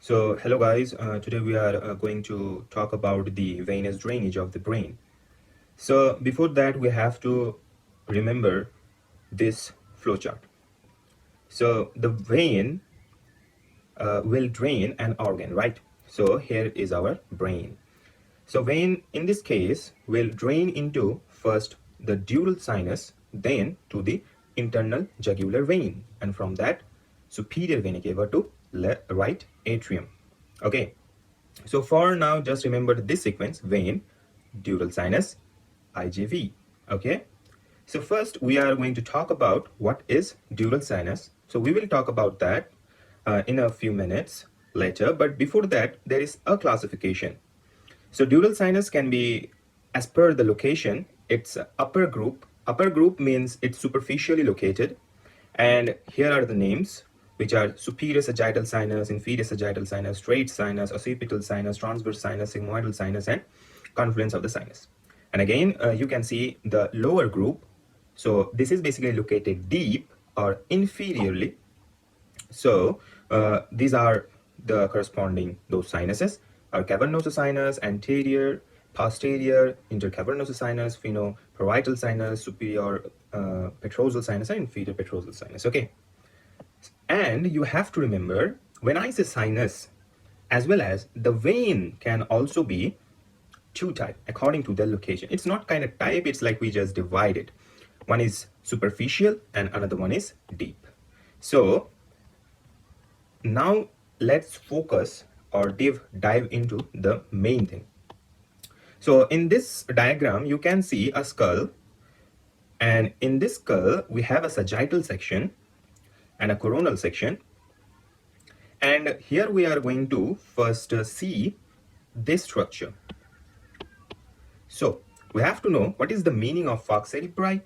So hello guys, today we are going to talk about the venous drainage of the brain. So before that we have to remember this flowchart. So the vein will drain an organ, right? So here is our brain. So vein in this case will drain into first the dural sinus, then to the internal jugular vein, and from that superior vena cava to right atrium. Okay, so for now just remember this sequence: vein, dural sinus, IJV. Okay, so first we are going to talk about what is dural sinus. So we will talk about that in a few minutes later, but before that there is a classification. So dural sinus can be, as per the location, it's upper group. Upper group means it's superficially located. And here are the names, which are superior sagittal sinus, inferior sagittal sinus, straight sinus, occipital sinus, transverse sinus, sigmoidal sinus, and confluence of the sinus. And again, you can see the lower group. So this is basically located deep or inferiorly. So these are the corresponding those sinuses are cavernous sinus, anterior, posterior, intercavernous sinus, sphenoparietal sinus, superior petrosal sinus, and inferior petrosal sinus. Okay, and you have to remember when I say sinus, as well as the vein can also be two type according to the location. It's not kind of type, it's like we just divide it. One is superficial and another one is deep. So now let's focus or dive into the main thing. So in this diagram you can see a skull, and in this skull we have a sagittal section and a coronal section, and here we are going to first see this structure. So we have to know what is the meaning of falx cerebri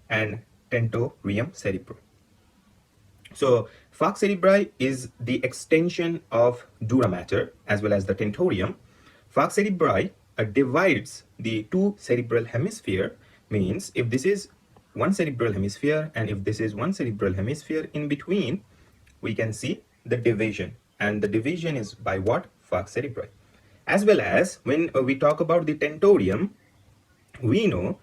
and tentorium cerebrum. So falx cerebri is the extension of dura mater as well as the tentorium. Falx cerebri divides the two cerebral hemisphere, means if this is one cerebral hemisphere and if this is one cerebral hemisphere, in between we can see the division, and the division is by what? Falx cerebri. As well as when we talk about the tentorium, we know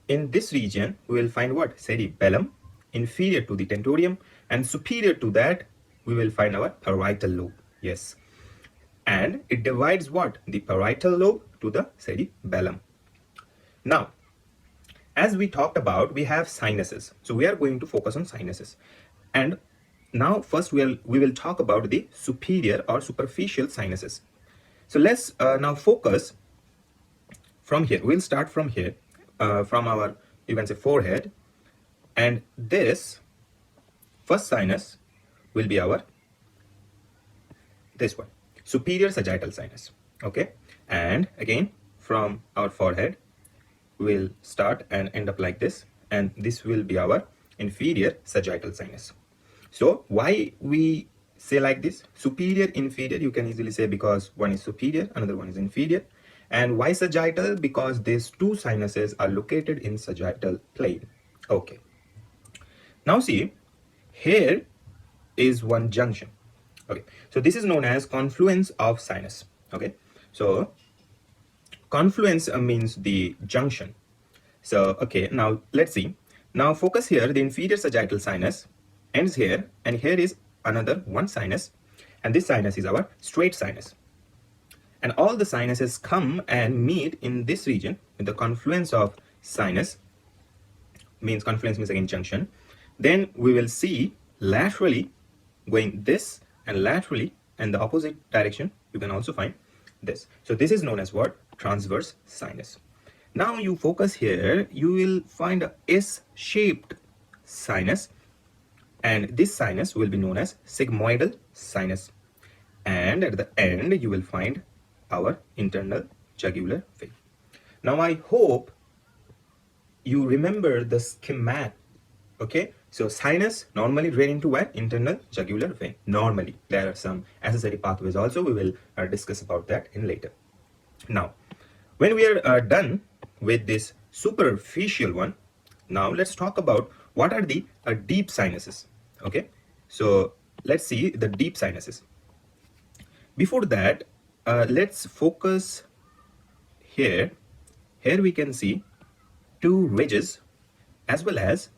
in this region we will find what? Cerebellum, inferior to the tentorium, and superior to that we will find our parietal lobe. Yes, and it divides what? The parietal lobe to the cerebellum. Now, as we talked about, we have sinuses, so we are going to focus on sinuses. And now first we will talk about the superior or superficial sinuses. So let's now focus from here. We'll start from here, from our, you can say, forehead, and this first sinus will be our this one, superior sagittal sinus. Okay, and again from our forehead we'll start and end up like this, and this will be our inferior sagittal sinus. So why we say like this, superior, inferior? You can easily say because one is superior, another one is inferior. And why sagittal? Because these two sinuses are located in sagittal plane. Okay, now see, here is one junction. Okay, so this is known as confluence of sinus. Okay, so confluence means the junction. So okay, now let's see. Now focus here. The inferior sagittal sinus ends here, and here is another one sinus, and this sinus is our straight sinus. And all the sinuses come and meet in this region with the confluence of sinus, means confluence means again junction. Then we will see laterally going this, and laterally and the opposite direction you can also find this. So this is known as what? Transverse sinus. Now you focus here, you will find a S-shaped sinus, and this sinus will be known as sigmoidal sinus. And at the end you will find our internal jugular vein. Now I hope you remember the schematic. Okay, so sinus normally drain into what? Internal jugular vein. Normally there are some accessory pathways also, we will discuss about that in later. Now when we are done with this superficial one, now let's talk about what are the deep sinuses. Okay, so let's see the deep sinuses. Before that, let's focus here. Here we can see two ridges, as well as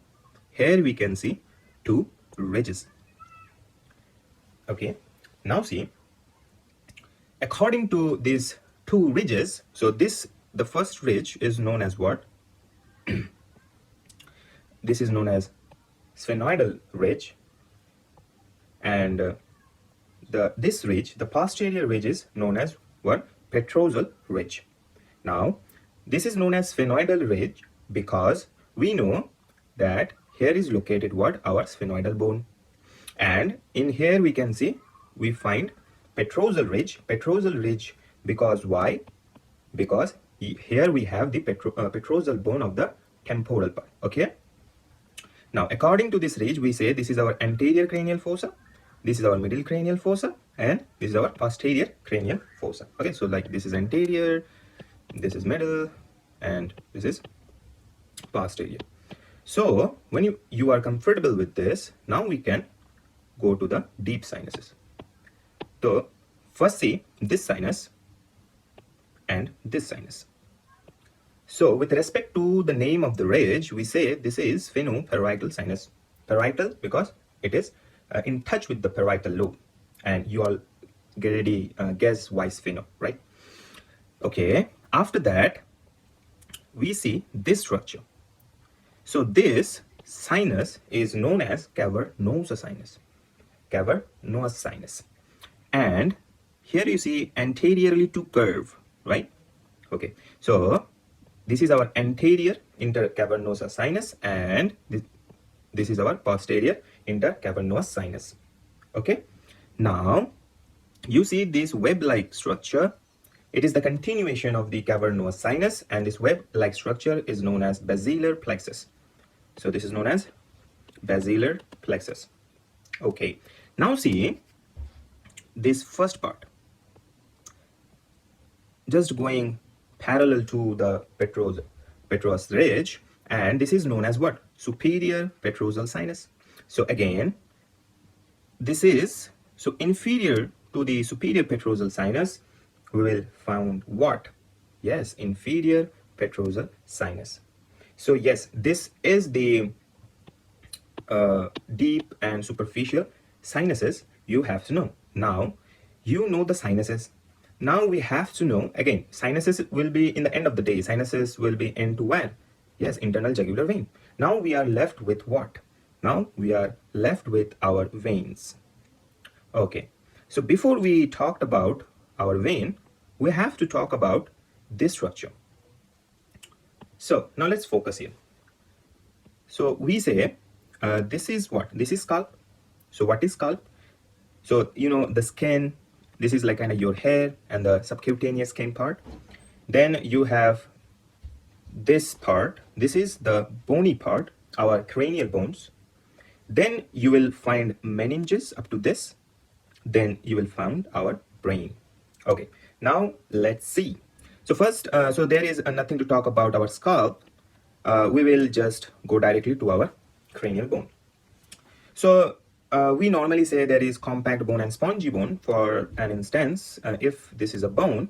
here we can see two ridges. Okay, now see, according to these two ridges, so the first ridge is known as what? This is known as sphenoidal ridge, and this ridge, the posterior ridge, is known as what? Petrosal ridge. Now, this is known as sphenoidal ridge because we know that here is located what? Our sphenoidal bone. And in here we can see, we find petrosal ridge. Petrosal ridge because why? Because here we have the petrosal bone of the temporal part. Okay. Now, according to this ridge, we say this is our anterior cranial fossa, this is our middle cranial fossa, and this is our posterior cranial fossa. Okay, so like this is anterior, this is middle, and this is posterior. So when you are comfortable with this, now we can go to the deep sinuses. So first see this sinus and this sinus. So with respect to the name of the ridge, we say this is sphenoparietal sinus. Parietal because it is in touch with the parietal lobe, and you all already guess why spheno, right? Okay, after that we see this structure. So this sinus is known as cavernous sinus. Cavernous sinus. And here you see anteriorly to curve, right? Okay, so this is our anterior intercavernous sinus, and this is our posterior intercavernous sinus. Okay, now you see this web-like structure. It is the continuation of the cavernous sinus, and this web-like structure is known as basilar plexus. So this is known as basilar plexus. Okay, now see this first part, just going parallel to the petrosal ridge, and this is known as what? Superior petrosal sinus. So again, this is, so inferior to the superior petrosal sinus, we will find what? Yes, inferior petrosal sinus. So yes, this is the deep and superficial sinuses you have to know. Now you know the sinuses. Now we have to know, again, sinuses will be, in the end of the day, sinuses will be into where? Yes, internal jugular vein. Now we are left with what? Now we are left with our veins. Okay, so before we talked about our vein, we have to talk about this structure. So now let's focus here. So we say this is what? This is scalp. So what is scalp? So you know the skin. This is like kind of your hair and the subcutaneous skin part. Then you have this part. This is the bony part, our cranial bones. Then you will find meninges up to this. Then you will find our brain. Okay, now let's see. So first, so there is nothing to talk about our scalp. We will just go directly to our cranial bone. So we normally say there is compact bone and spongy bone. For an instance, if this is a bone,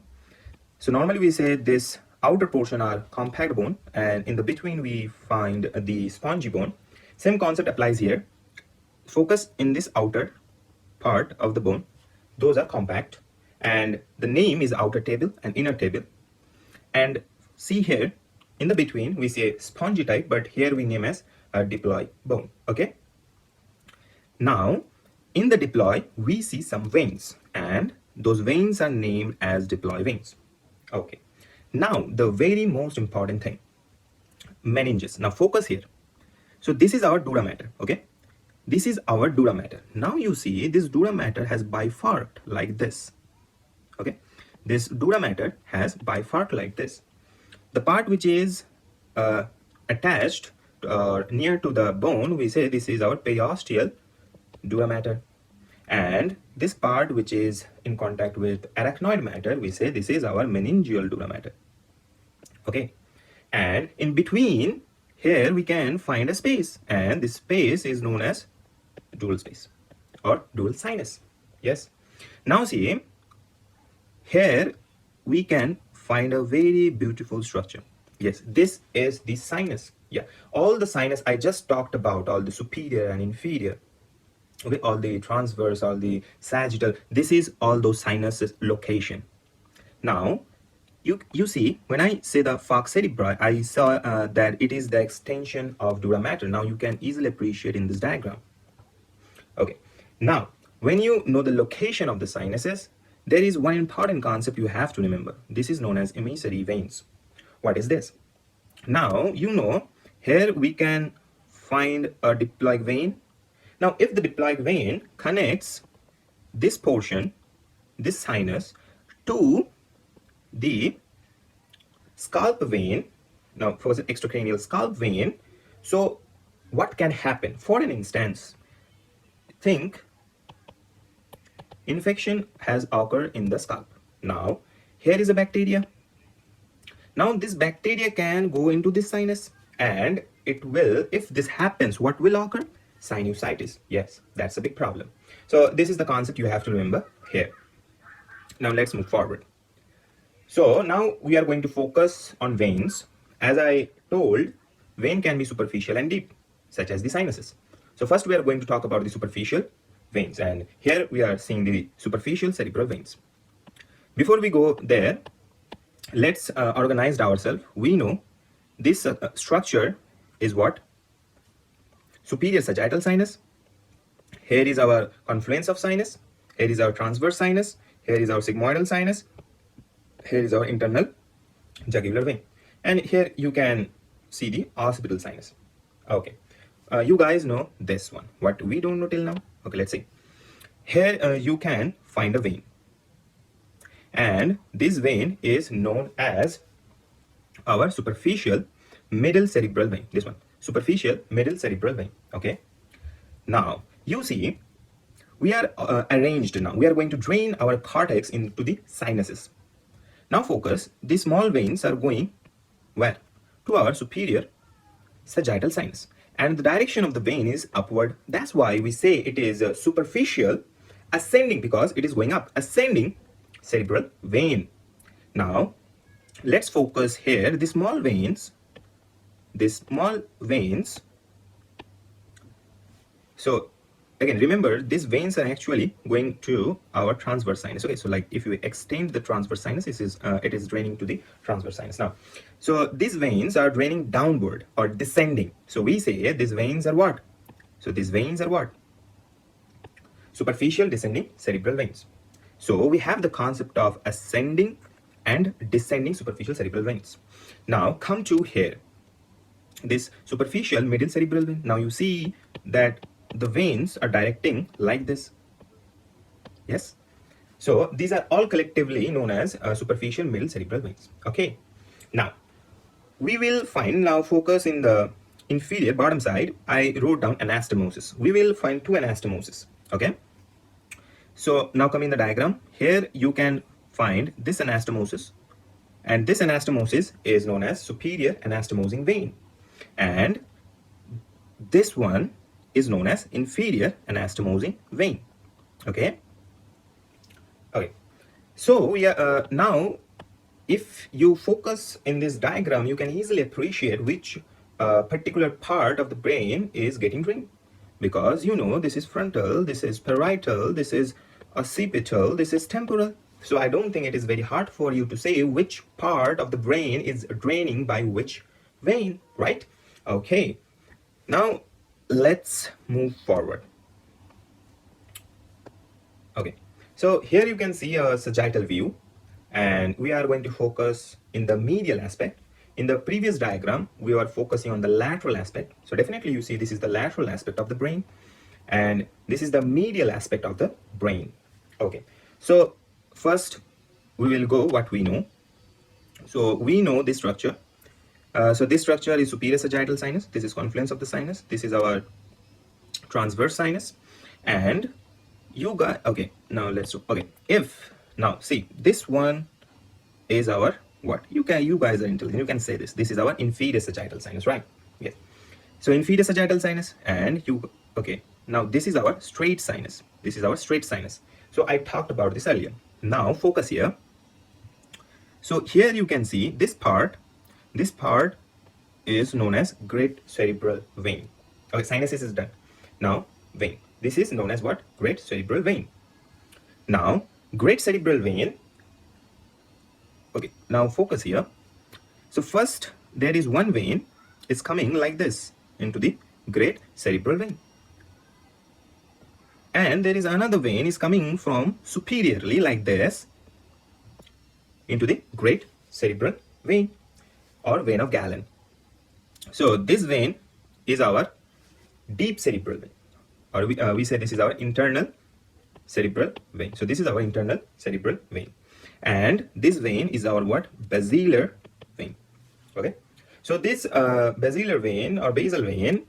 so normally we say this outer portion are compact bone, and in the between we find the spongy bone. Same concept applies here. Focus in this outer part of the bone. Those are compact, and the name is outer table and inner table. And see here in the between we say spongy type, but here we name as a diploid bone. Okay, now in the diploid we see some veins, and those veins are named as diploid veins. Okay, now the very most important thing, meninges. Now focus here. So this is our dura mater. Okay, this is our dura mater. Now you see this dura mater has bifurced like this. Okay, this dura mater has bifurced like this. The part which is attached or near to the bone, we say this is our periosteal dura mater, and this part which is in contact with arachnoid matter, we say this is our meningeal dura mater. Okay, and in between here we can find a space, and this space is known as dural space or dural sinus. Yes, now see, here we can find a very beautiful structure. Yes, this is the sinus. Yeah, all the sinus I just talked about, all the superior and inferior, okay, all the transverse, all the sagittal, this is all those sinuses location. Now you see, when I say the falx cerebri, I saw that it is the extension of dura mater. Now you can easily appreciate in this diagram. Okay, now when you know the location of the sinuses, there is one important concept you have to remember. This is known as emissary veins. What is this? Now you know, here we can find a diploic vein. Now if the diploic vein connects this portion, this sinus, to the scalp vein, now for the extracranial scalp vein, so what can happen? For an instance, think infection has occurred in the scalp. Now here is a bacteria. Now this bacteria can go into this sinus, and it will, if this happens, what will occur? Sinusitis. Yes, that's a big problem. So this is the concept you have to remember here. Now let's move forward. So now we are going to focus on veins. As I told, vein can be superficial and deep, such as the sinuses. So first we are going to talk about the superficial veins, and here we are seeing the superficial cerebral veins. Before we go there, let's organize ourselves. We know this structure is what? Superior sagittal sinus. Here is our confluence of sinus. Here is our transverse sinus. Here is our sigmoidal sinus. Here is our internal jugular vein. And here you can see the occipital sinus. Okay. You guys know this one. What we don't know till now? Okay, let's see. Here you can find a vein. And this vein is known as our superficial middle cerebral vein. This one. Superficial middle cerebral vein. Okay. Now, you see, we are arranged now. We are going to drain our cortex into the sinuses. Now focus, these small veins are going where? To our superior sagittal sinus. And the direction of the vein is upward. That's why we say it is a superficial ascending, because it is going up, ascending cerebral vein. Now, let's focus here, the small veins, so again, remember, these veins are actually going to our transverse sinus. Okay, so like if you extend the transverse sinus, it is draining to the transverse sinus. Now, so these veins are draining downward or descending. So we say these veins are what? So these veins are what? Superficial descending cerebral veins. So we have the concept of ascending and descending superficial cerebral veins. Now come to here, this superficial middle cerebral vein. Now you see that the veins are directing like this. Yes, so these are all collectively known as superficial middle cerebral veins. Okay, now we will find, now focus in the inferior bottom side. I wrote down anastomosis. We will find two anastomosis. Okay, so now come in the diagram. Here you can find this anastomosis, and this anastomosis is known as superior anastomosing vein, and this one is known as inferior anastomosing vein. Okay, so we are now, if you focus in this diagram, you can easily appreciate which particular part of the brain is getting drained, because you know this is frontal, this is parietal, this is occipital, this is temporal. So I don't think it is very hard for you to say which part of the brain is draining by which vein, right? Okay, now let's move forward. Okay, so here you can see a sagittal view, and we are going to focus in the medial aspect. In the previous diagram, we were focusing on the lateral aspect. So definitely you see this is the lateral aspect of the brain, and this is the medial aspect of the brain. Okay, so first we will go what we know. So we know this structure. So this structure is superior sagittal sinus. This is confluence of the sinus. This is our transverse sinus. And you got, okay, now let's do, okay, if, now see, this one is our, what? You guys are intelligent. You can say this. This is our inferior sagittal sinus, right? Yes. So inferior sagittal sinus, and you, okay, now this is our straight sinus. This is our straight sinus. So I talked about this earlier. Now focus here. So here you can see this part is known as great cerebral vein. Okay, sinuses is done. Now vein. This is known as what? Great cerebral vein. Now great cerebral vein. Okay, now focus here. So first there is one vein is coming like this into the great cerebral vein. And there is another vein is coming from superiorly like this into the great cerebral vein or vein of Galen. So this vein is our deep cerebral vein, or we say this is our internal cerebral vein. So this is our internal cerebral vein, and this vein is our what? Basilar vein. Okay, so this basilar vein or basal vein,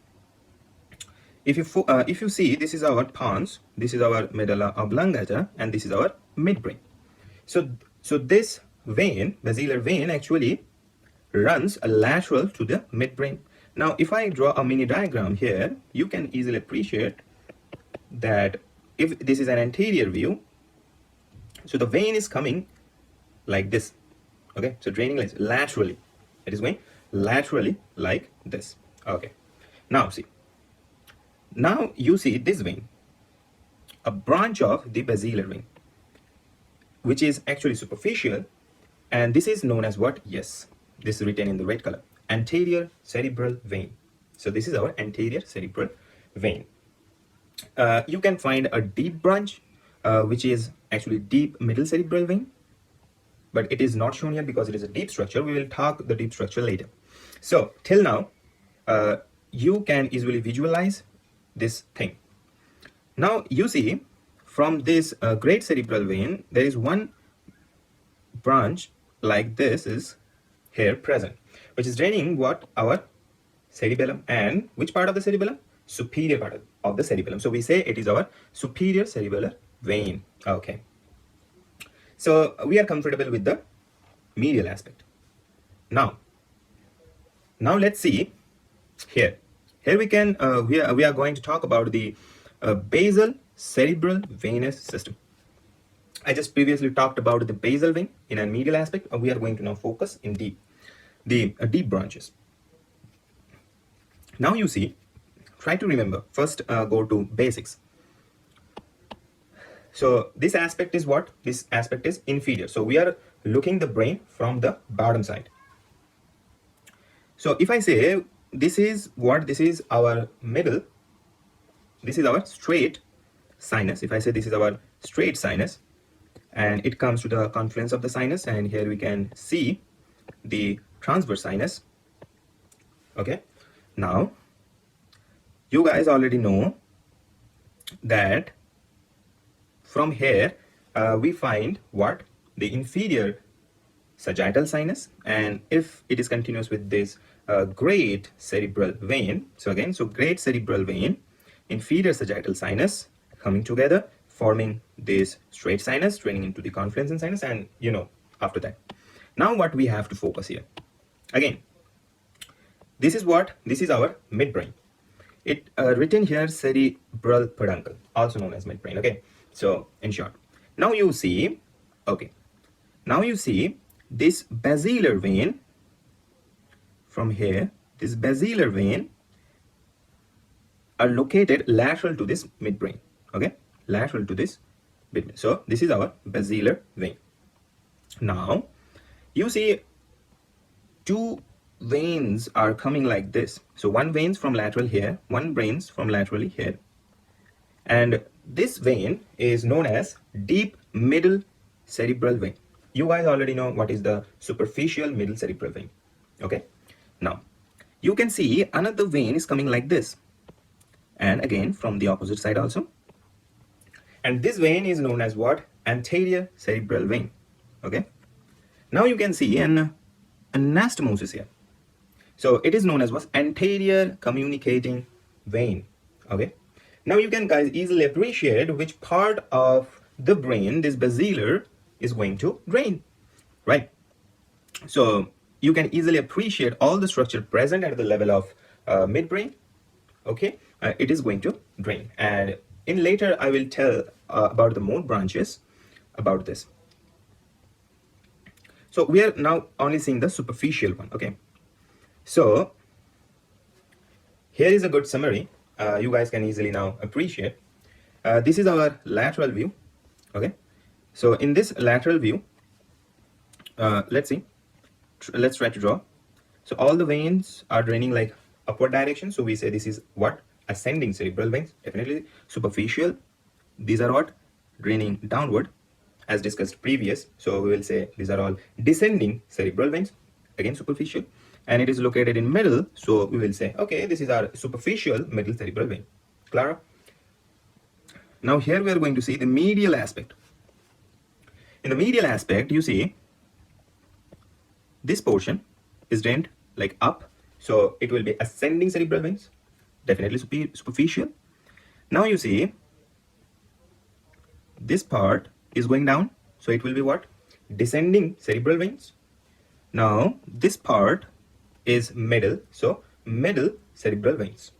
if you see, this is our pons, this is our medulla oblongata, and this is our midbrain. So this vein, basilar vein, actually runs lateral to the midbrain. Now if I draw a mini diagram here, you can easily appreciate that if this is an anterior view, so the vein is coming like this. Okay, so draining like laterally, it is going laterally like this. Okay, now see, now you see this vein, a branch of the basilar vein, which is actually superficial, and this is known as what? Yes, this is written in the red color, anterior cerebral vein. So this is our anterior cerebral vein. You can find a deep branch, which is actually deep middle cerebral vein, but it is not shown here because it is a deep structure. We will talk the deep structure later. So till now, you can easily visualize this thing. Now you see, from this great cerebral vein, there is one branch like this is here present, which is draining what? Our cerebellum. And which part of the cerebellum? Superior part of the cerebellum. So we say it is our superior cerebellar vein. Okay, so we are comfortable with the medial aspect. Now let's see here we can we are going to talk about the basal cerebral venous system. I just previously talked about the basal vein in a medial aspect. We are going to now focus in the deep branches. Now you see, try to remember, first go to basics. So this aspect is what? This aspect is inferior. So we are looking the brain from the bottom side. So if I say this is what? This is our middle, this is our straight sinus. If I say this is our straight sinus, and it comes to the confluence of the sinus, and here we can see the transverse sinus. Okay, now you guys already know that from here we find what? The inferior sagittal sinus, and if it is continuous with this great cerebral vein, so again, so great cerebral vein, inferior sagittal sinus coming together, forming this straight sinus, draining into the confluence in sinus, and you know, after that. Now what we have to focus here, again, this is what? This is our midbrain. It written here cerebral peduncle, also known as midbrain. Okay, so in short, now you see, okay, now you see this basilar vein from here, this basilar vein are located lateral to this midbrain. Okay, lateral to this midbrain. So this is our basilar vein. Now you see two veins are coming like this. So one veins from lateral here, one veins from laterally here, and this vein is known as deep middle cerebral vein. You guys already know what is the superficial middle cerebral vein. Okay, now you can see another vein is coming like this, and again from the opposite side also, and this vein is known as what? Anterior cerebral vein. Okay, now you can see an anastomosis here. So it is known as what? Anterior communicating vein. Okay, now you can guys easily appreciate which part of the brain this basilar is going to drain, right? So you can easily appreciate all the structure present at the level of midbrain. Okay, it is going to drain, and in later I will tell about the more branches about this. So we are now only seeing the superficial one. Okay, so here is a good summary. You guys can easily now appreciate. This is our lateral view. Okay, so in this lateral view, let's see. Let's try to draw. So all the veins are draining like upward direction. So we say this is what? Ascending cerebral veins. Definitely superficial. These are what? Draining downward, as discussed previous. So we will say these are all descending cerebral veins. Again, superficial. And it is located in middle. So we will say, okay, this is our superficial middle cerebral vein. Clara? Now here we are going to see the medial aspect. In the medial aspect, you see this portion is drained like up, so it will be ascending cerebral veins, definitely superficial. Now you see this part is going down, so it will be what? Descending cerebral veins. Now this part is middle, so middle cerebral veins.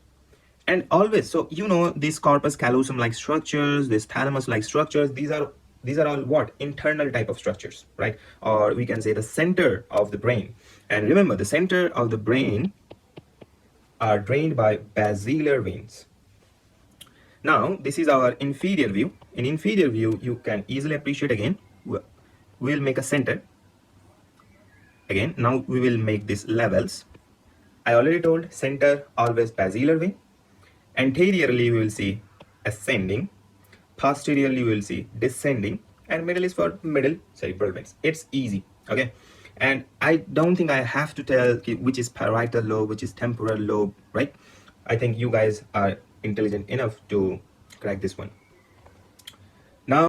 And always, so you know, these corpus callosum like structures, these thalamus like structures, these are all what? Internal type of structures, right? Or we can say the center of the brain. And remember, the center of the brain are drained by basilar veins. Now this is our inferior view. In inferior view, you can easily appreciate. Again, we'll make a center. Again, now we will make these levels. I already told, center always basilar vein. Anteriorly we will see ascending, posteriorly we will see descending, and middle is for middle cerebral veins. It's easy. Okay, and I don't think I have to tell which is parietal lobe, which is temporal lobe, right? I think you guys are intelligent enough to crack this one.